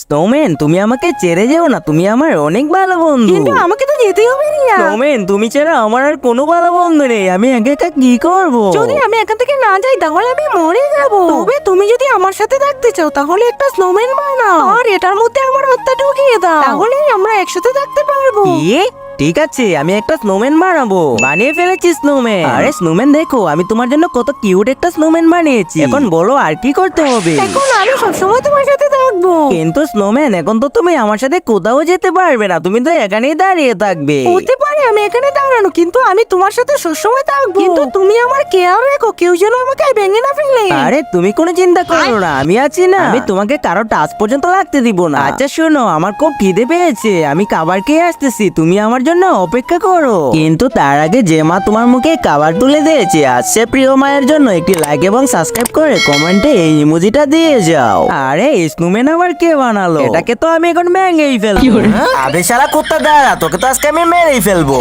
Snowman, তুমি আমাকে ছেড়ে যেও না, তুমি আমার অনেক ভালো বন্ধু। কিন্তু আমাকে তো যেতেই হবে রিয়া। স্নোম্যান, তুমি ছাড়া আমার আর কোনো ভালো বন্ধু নেই, আমি একা একা কি করবো? যদি আমি এখান থেকে না যাই তাহলে আমি মরে যাব। তবে তুমি যদি আমার সাথে থাকতে চাও তাহলে একটা স্নোম্যান বানাও আর এটার মধ্যে আমার হাতটা ঢুকিয়ে দাও, তাহলেই আমরা একসাথে থাকতে পারবো। কি? ঠিক আছে, আমি একটা স্নোম্যান বানাবো। বানিয়ে ফেলেছি স্নোম্যান। আরে স্নোম্যান, দেখো আমি তোমার জন্য কত কিউট একটা স্নোম্যান বানিয়েছি। এখন বলো আর কি করতে হবে? এখন আমি সবসময় তোমার সাথে থাকবো। কিন্তু স্নোম্যান, এখন তো তুমি আমার সাথে কোথাও যেতে পারবে না, তুমি তো এখানেই দাঁড়িয়ে থাকবে। হতে পারে আমি এখানে দাঁড়ানো, কিন্তু আমি তোমার সাথে সবসময় থাকবো। কিন্তু তুমি আমার কেয়ার রেখো, কেউ যেন আমাকে ভেঙে না ফেলে। আরে তুমি কোনো চিন্তা করো না, আমি আছি না। আমি তোমাকে কারো টাচ পর্যন্ত লাগতে দিব না। আচ্ছা শোনো, আমার খুব খিদে পেয়েছে, আমি খাবার খেয়ে আসতেছি, তুমি আমার জন্য অপেক্ষা করো। কিন্তু তার আগে যে মা তোমার মুখে খাবার তুলে দিয়েছে, আজকে প্রিয় মায়ের জন্য একটি লাইক এবং সাবস্ক্রাইব করে কমেন্টে এই ইমোজিটা দিয়ে যাও। আরে স্নোম্যান আবার কে বানালো? এটাকে তো আমি এখন ভেঙেই ফেলবো। আবে শালা কুত্তা দাঁড়া, তোকে তো আজকে আমি মেরেই ফেলবো।